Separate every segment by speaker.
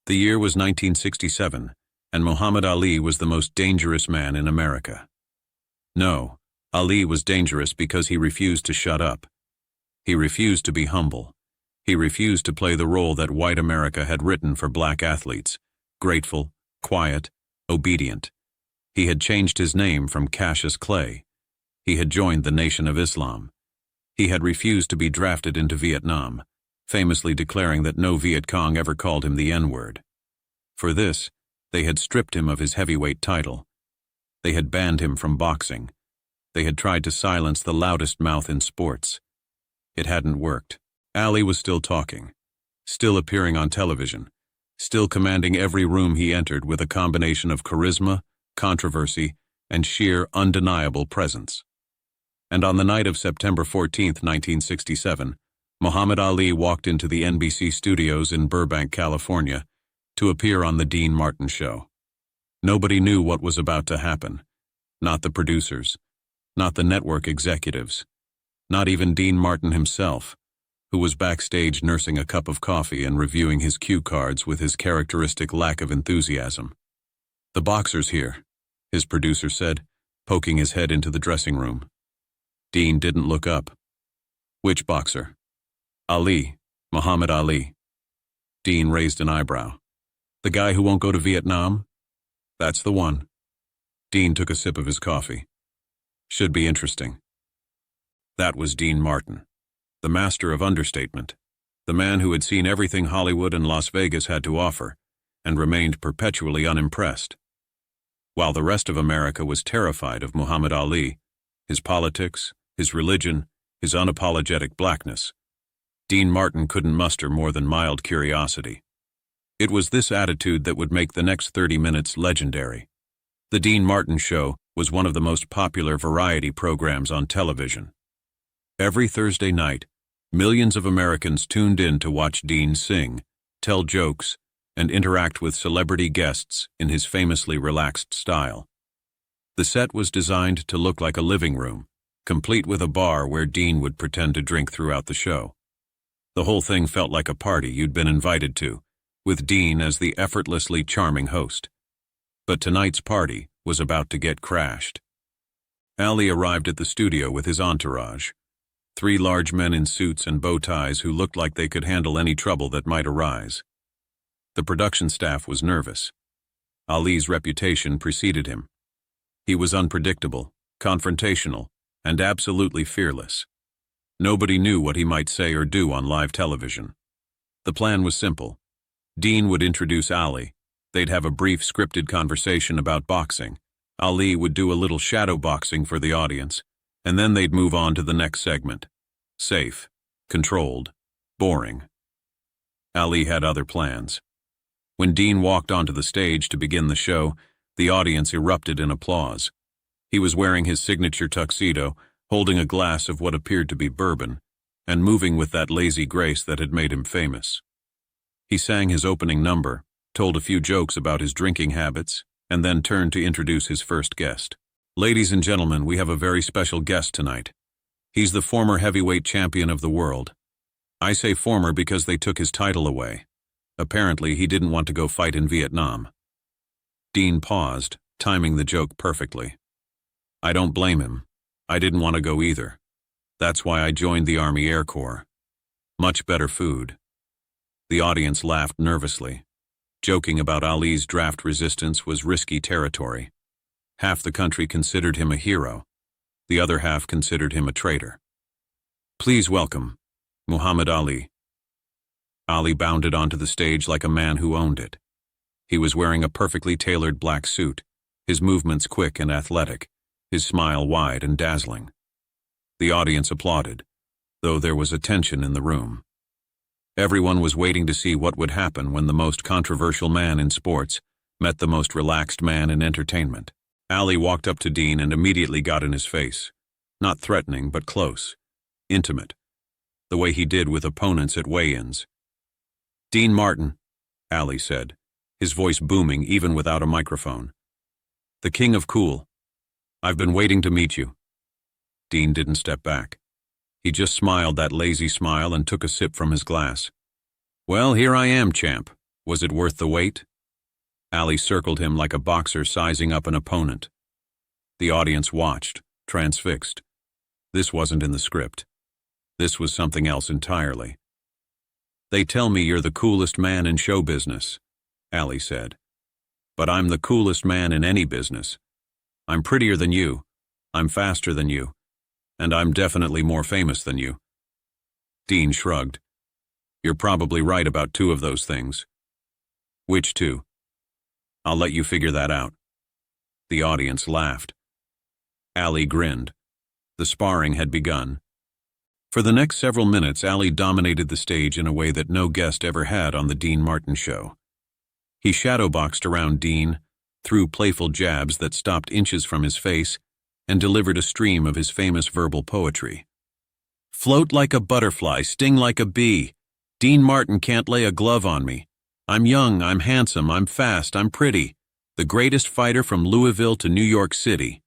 Speaker 1: The year was 1967, and Muhammad Ali was the most dangerous man in America. No, Ali was dangerous because he refused to shut up. He refused to be humble. He refused to play the role that white America had written for black athletes: grateful, quiet, obedient. He had changed his name from Cassius Clay. He had joined the Nation of Islam. He had refused to be drafted into Vietnam, famously declaring that no Viet Cong ever called him the N-word. For this, they had stripped him of his heavyweight title. They had banned him from boxing. They had tried to silence the loudest mouth in sports. It hadn't worked. Ali was still talking, still appearing on television, still commanding every room he entered with a combination of charisma, controversy, and sheer undeniable presence. And on the night of September 14, 1967, Muhammad Ali walked into the NBC Studios in Burbank, California, to appear on The Dean Martin Show. Nobody knew what was about to happen. Not the producers, not the network executives, not even Dean Martin himself, who was backstage nursing a cup of coffee and reviewing his cue cards with his characteristic lack of enthusiasm. "The boxer's here," his producer said, poking his head into the dressing room. Dean didn't look up. "Which boxer?" "Ali, Muhammad Ali." Dean raised an eyebrow. "The guy who won't go to Vietnam?" "That's the one." Dean took a sip of his coffee. "Should be interesting." That was Dean Martin, the master of understatement, the man who had seen everything Hollywood and Las Vegas had to offer, and remained perpetually unimpressed. While the rest of America was terrified of Muhammad Ali, his politics, his religion, his unapologetic blackness, Dean Martin couldn't muster more than mild curiosity. It was this attitude that would make the next 30 minutes legendary. The Dean Martin Show was one of the most popular variety programs on television. Every Thursday night, millions of Americans tuned in to watch Dean sing, tell jokes, and interact with celebrity guests in his famously relaxed style. The set was designed to look like a living room, complete with a bar where Dean would pretend to drink throughout the show. The whole thing felt like a party you'd been invited to, with Dean as the effortlessly charming host. But tonight's party was about to get crashed. Ali arrived at the studio with his entourage, 3 large men in suits and bow ties who looked like they could handle any trouble that might arise. The production staff was nervous. Ali's reputation preceded him. He was unpredictable, confrontational, and absolutely fearless. Nobody knew what he might say or do on live television. The plan was simple. Dean would introduce Ali. They'd have a brief scripted conversation about boxing. Ali would do a little shadow boxing for the audience, and then they'd move on to the next segment. Safe, controlled, boring. Ali had other plans. When Dean walked onto the stage to begin the show, the audience erupted in applause. He was wearing his signature tuxedo, holding a glass of what appeared to be bourbon, and moving with that lazy grace that had made him famous. He sang his opening number, told a few jokes about his drinking habits, and then turned to introduce his first guest. "Ladies and gentlemen, we have a very special guest tonight. He's the former heavyweight champion of the world. I say former because they took his title away. Apparently, he didn't want to go fight in Vietnam." Dean paused, timing the joke perfectly. "I don't blame him. I didn't want to go either. That's why I joined the Army Air Corps. Much better food." The audience laughed nervously. Joking about Ali's draft resistance was risky territory. Half the country considered him a hero. The other half considered him a traitor. "Please welcome Muhammad Ali." Ali bounded onto the stage like a man who owned it. He was wearing a perfectly tailored black suit, his movements quick and athletic, his smile wide and dazzling. The audience applauded, though there was a tension in the room. Everyone was waiting to see what would happen when the most controversial man in sports met the most relaxed man in entertainment. Ali walked up to Dean and immediately got in his face. Not threatening, but close, intimate, the way he did with opponents at weigh-ins. "Dean Martin," Ali said, his voice booming even without a microphone. "The king of cool. I've been waiting to meet you." Dean didn't step back. He just smiled that lazy smile and took a sip from his glass. "Well, here I am, champ. Was it worth the wait? Ali circled him like a boxer sizing up an opponent. The audience watched, transfixed. This wasn't in the script. This was something else entirely. They tell me you're the coolest man in show business, Ali said. But I'm the coolest man in any business. I'm prettier than you, I'm faster than you, and I'm definitely more famous than you. Dean shrugged. You're probably right about two of those things. Which two? I'll let you figure that out. The audience laughed. Ali grinned. The sparring had begun. For the next several minutes, Ali dominated the stage in a way that no guest ever had on the Dean Martin show. He shadowboxed around Dean, threw playful jabs that stopped inches from his face, and delivered a stream of his famous verbal poetry. Float like a butterfly, sting like a bee. Dean Martin can't lay a glove on me. I'm young, I'm handsome, I'm fast, I'm pretty. The greatest fighter from Louisville to New York City.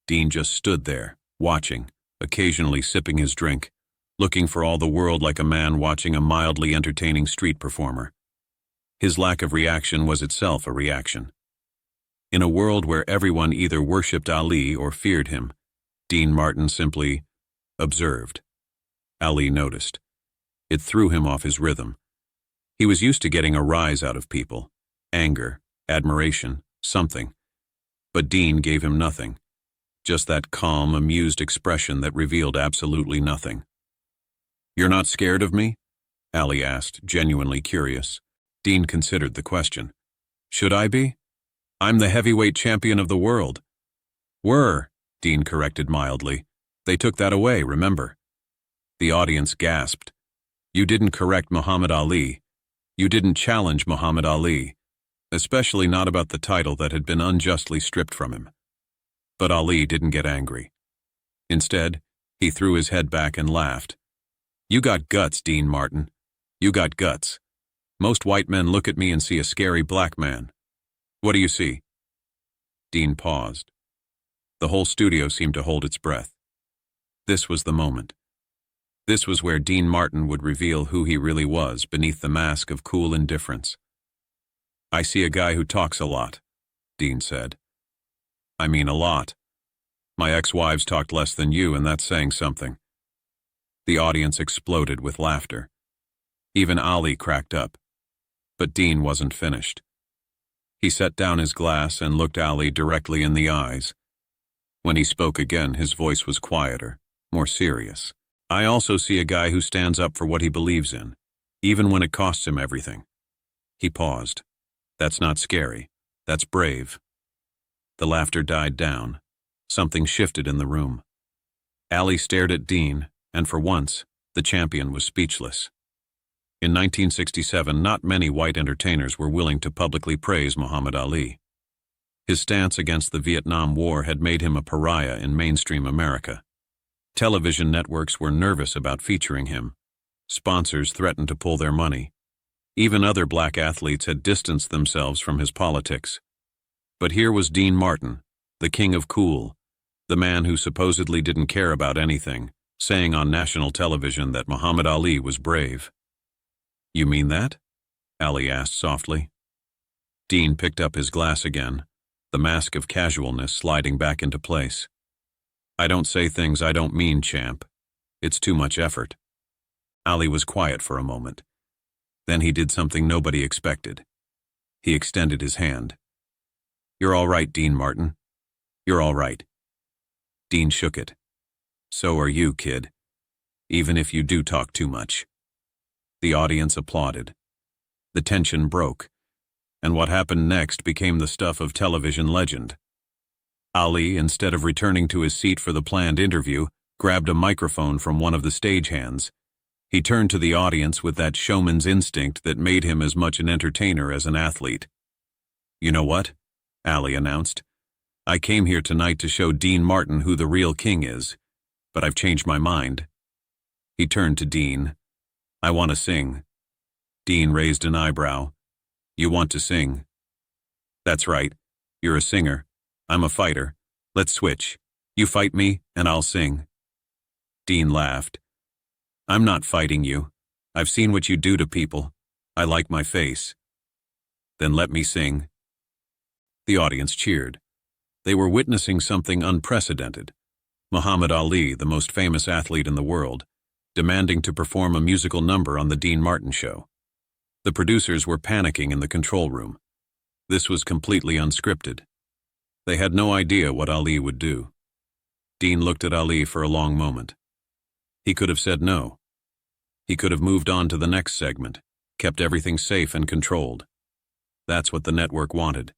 Speaker 1: Dean just stood there, watching, occasionally sipping his drink, looking for all the world like a man watching a mildly entertaining street performer. His lack of reaction was itself a reaction. In a world where everyone either worshipped Ali or feared him, Dean Martin simply observed. Ali noticed. It threw him off his rhythm. He was used to getting a rise out of people, anger, admiration, something. But Dean gave him nothing, just that calm, amused expression that revealed absolutely nothing. You're not scared of me? Ali asked, genuinely curious. Dean considered the question. Should I be? I'm the heavyweight champion of the world. Were, Dean corrected mildly. They took that away, remember? The audience gasped. You didn't correct Muhammad Ali. You didn't challenge Muhammad Ali, especially not about the title that had been unjustly stripped from him. But Ali didn't get angry. Instead, he threw his head back and laughed. You got guts, Dean Martin. You got guts. Most white men look at me and see a scary black man. What do you see? Dean paused. The whole studio seemed to hold its breath. This was the moment. This was where Dean Martin would reveal who he really was beneath the mask of cool indifference. I see a guy who talks a lot, Dean said. I mean a lot. My ex-wives talked less than you, and that's saying something. The audience exploded with laughter. Even Ali cracked up. But Dean wasn't finished. He set down his glass and looked Ali directly in the eyes. When he spoke again, his voice was quieter, more serious. I also see a guy who stands up for what he believes in, even when it costs him everything. He paused. That's not scary. That's brave. The laughter died down. Something shifted in the room. Ali stared at Dean, and for once, the champion was speechless. In 1967, not many white entertainers were willing to publicly praise Muhammad Ali. His stance against the Vietnam War had made him a pariah in mainstream America. Television networks were nervous about featuring him. Sponsors threatened to pull their money. Even other black athletes had distanced themselves from his politics. But here was Dean Martin, the king of cool, the man who supposedly didn't care about anything, saying on national television that Muhammad Ali was brave. You mean that? Ali asked softly. Dean picked up his glass again, the mask of casualness sliding back into place. I don't say things I don't mean, champ. It's too much effort. Ali was quiet for a moment. Then he did something nobody expected. He extended his hand. You're all right, Dean Martin. You're all right. Dean shook it. So are you, kid. Even if you do talk too much. The audience applauded. The tension broke, and what happened next became the stuff of television legend. Ali, instead of returning to his seat for the planned interview, grabbed a microphone from one of the stagehands. He turned to the audience with that showman's instinct that made him as much an entertainer as an athlete. You know what? Ali announced. I came here tonight to show Dean Martin who the real king is, but I've changed my mind. He turned to Dean. I want to sing. Dean raised an eyebrow. You want to sing? That's right. You're a singer. I'm a fighter. Let's switch. You fight me, and I'll sing. Dean laughed. I'm not fighting you. I've seen what you do to people. I like my face. Then let me sing. The audience cheered. They were witnessing something unprecedented. Muhammad Ali, the most famous athlete in the world, demanding to perform a musical number on the Dean Martin show. The producers were panicking in the control room. This was completely unscripted. They had no idea what Ali would do. Dean looked at Ali for a long moment. He could have said no. He could have moved on to the next segment, kept everything safe and controlled. That's what the network wanted.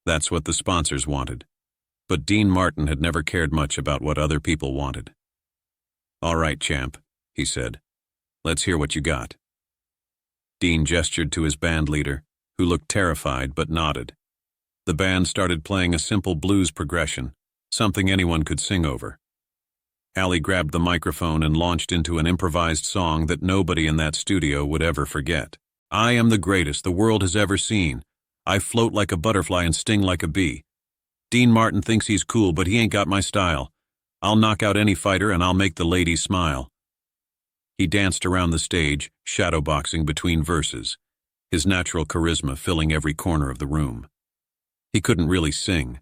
Speaker 1: That's what the sponsors wanted. But Dean Martin had never cared much about what other people wanted. "All right, champ," he said. "Let's hear what you got." Dean gestured to his band leader, who looked terrified but nodded. The band started playing a simple blues progression, something anyone could sing over. Ali grabbed the microphone and launched into an improvised song that nobody in that studio would ever forget. "I am the greatest the world has ever seen. I float like a butterfly and sting like a bee. Dean Martin thinks he's cool, but he ain't got my style. I'll knock out any fighter and I'll make the ladies smile." He danced around the stage, shadowboxing between verses, his natural charisma filling every corner of the room. He couldn't really sing.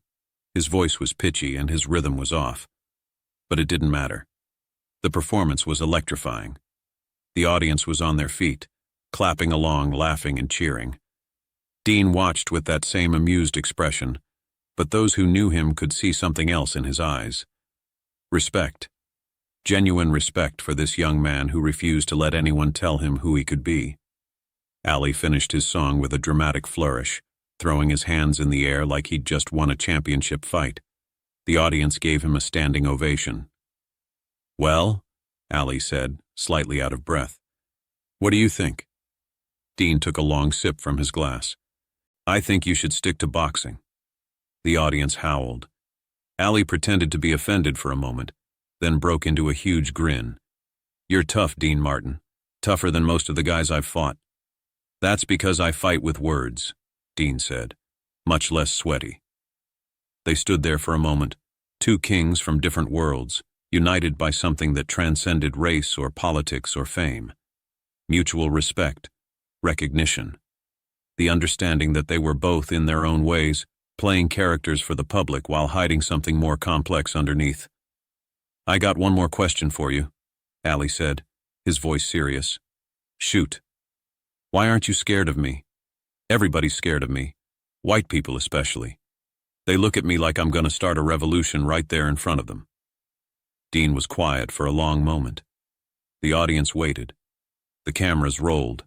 Speaker 1: His voice was pitchy and his rhythm was off. But it didn't matter. The performance was electrifying. The audience was on their feet, clapping along, laughing and cheering. Dean watched with that same amused expression, but those who knew him could see something else in his eyes. Respect. Genuine respect for this young man who refused to let anyone tell him who he could be. Ali finished his song with a dramatic flourish, throwing his hands in the air like he'd just won a championship fight. The audience gave him a standing ovation. "Well," Ali said, slightly out of breath. "What do you think?" Dean took a long sip from his glass. "I think you should stick to boxing." The audience howled. Ali pretended to be offended for a moment, then broke into a huge grin. "You're tough, Dean Martin. Tougher than most of the guys I've fought." "That's because I fight with words," Dean said, much less sweaty. They stood there for a moment, two kings from different worlds, united by something that transcended race or politics or fame. Mutual respect, recognition, the understanding that they were both, in their own ways, playing characters for the public while hiding something more complex underneath. "I got one more question for you," Ali said, his voice serious. "Shoot. Why aren't you scared of me? Everybody's scared of me, white people especially. They look at me like I'm going to start a revolution right there in front of them." Dean was quiet for a long moment. The audience waited. The cameras rolled.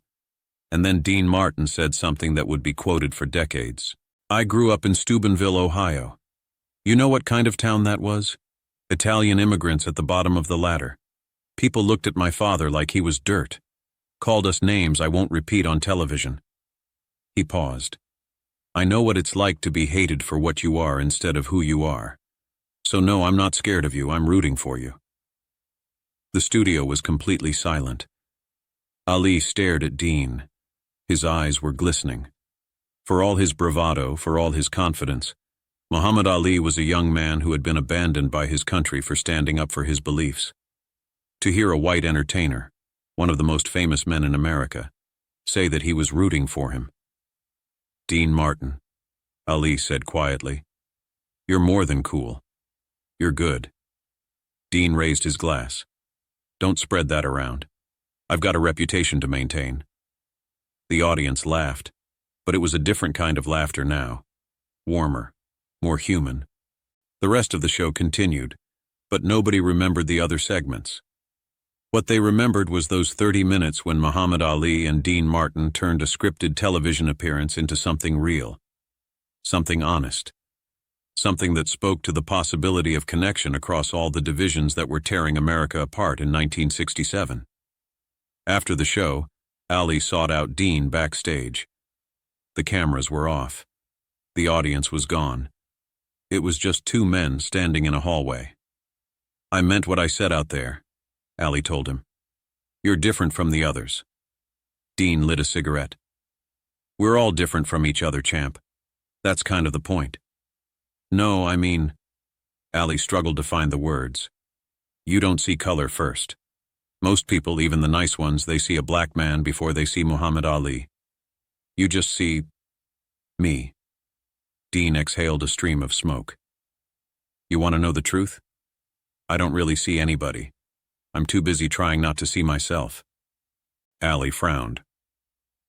Speaker 1: And then Dean Martin said something that would be quoted for decades. "I grew up in Steubenville, Ohio. You know what kind of town that was? Italian immigrants at the bottom of the ladder. People looked at my father like he was dirt, called us names I won't repeat on television." He paused. "I know what it's like to be hated for what you are instead of who you are. So no, I'm not scared of you, I'm rooting for you." The studio was completely silent. Ali stared at Dean. His eyes were glistening. For all his bravado, for all his confidence, Muhammad Ali was a young man who had been abandoned by his country for standing up for his beliefs. To hear a white entertainer, one of the most famous men in America, say that he was rooting for him. "Dean Martin," Ali said quietly, "you're more than cool. You're good." Dean raised his glass. "Don't spread that around. I've got a reputation to maintain." The audience laughed, but it was a different kind of laughter now. Warmer, more human. The rest of the show continued, but nobody remembered the other segments. What they remembered was those 30 minutes when Muhammad Ali and Dean Martin turned a scripted television appearance into something real, something honest, something that spoke to the possibility of connection across all the divisions that were tearing America apart in 1967. After the show, Ali sought out Dean backstage. The cameras were off. The audience was gone. It was just two men standing in a hallway. "I meant what I said out there," Ali told him. "You're different from the others." Dean lit a cigarette. "We're all different from each other, champ. That's kind of the point." "No, I mean," Ali struggled to find the words. "You don't see color first. Most people, even the nice ones, they see a black man before they see Muhammad Ali. You just see Me. Dean exhaled a stream of smoke. You want to know the truth? I don't really see anybody. I'm too busy trying not to see myself. Ali frowned.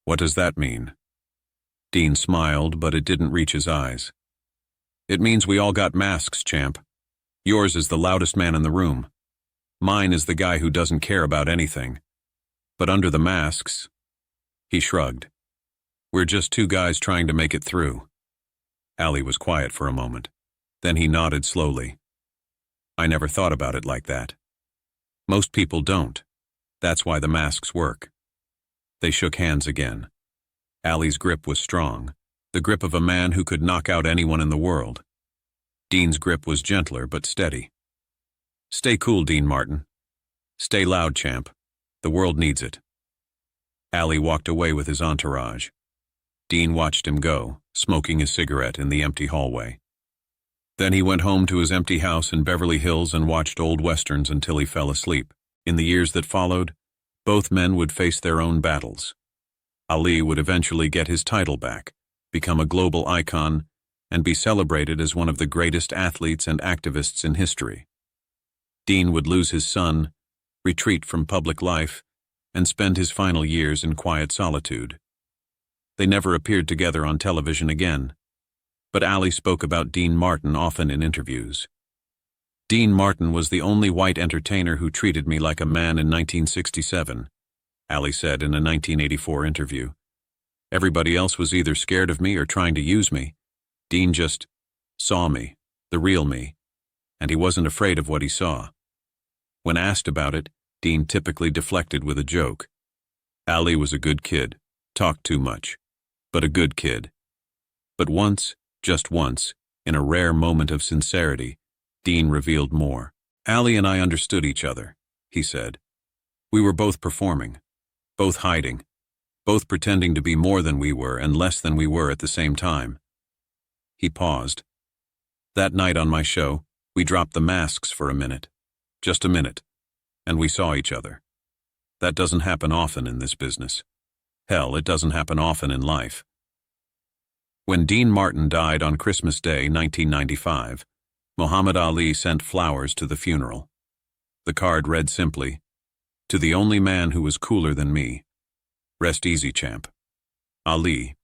Speaker 1: What does that mean? Dean smiled, but it didn't reach his eyes. It means we all got masks, champ. Yours is the loudest man in the room. Mine is the guy who doesn't care about anything. But under the masks, he shrugged. We're just two guys trying to make it through. Ali was quiet for a moment. Then he nodded slowly. I never thought about it like that. Most people don't. That's why the masks work. They shook hands again. Ali's grip was strong, the grip of a man who could knock out anyone in the world. Dean's grip was gentler but steady. Stay cool, Dean Martin. Stay loud, champ. The world needs it. Ali walked away with his entourage. Dean watched him go, smoking his cigarette in the empty hallway. Then he went home to his empty house in Beverly Hills and watched old westerns until he fell asleep. In the years that followed, both men would face their own battles. Ali would eventually get his title back, become a global icon, and be celebrated as one of the greatest athletes and activists in history. Dean would lose his son, retreat from public life, and spend his final years in quiet solitude. They never appeared together on television again, but Ali spoke about Dean Martin often in interviews. Dean Martin was the only white entertainer who treated me like a man in 1967, Ali said in a 1984 interview. Everybody else was either scared of me or trying to use me. Dean just saw me, the real me, and he wasn't afraid of what he saw. When asked about it, Dean typically deflected with a joke. Ali was a good kid, talked too much, but a good kid. But once, just once, in a rare moment of sincerity, Dean revealed more. Ali and I understood each other, he said. We were both performing, both hiding, both pretending to be more than we were and less than we were at the same time. He paused. That night on my show, we dropped the masks for a minute. Just a minute. And we saw each other. That doesn't happen often in this business. Hell, it doesn't happen often in life. When Dean Martin died on Christmas Day, 1995, Muhammad Ali sent flowers to the funeral. The card read simply, "To the only man who was cooler than me. Rest easy, champ. Ali."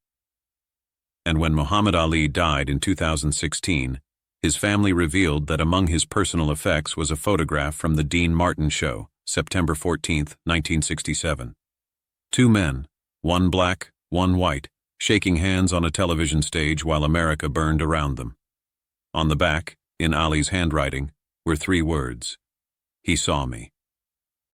Speaker 1: And when Muhammad Ali died in 2016, his family revealed that among his personal effects was a photograph from the Dean Martin Show, September 14, 1967. Two men, one black, one white, shaking hands on a television stage while America burned around them. On the back, in Ali's handwriting, were 3 words. He saw me.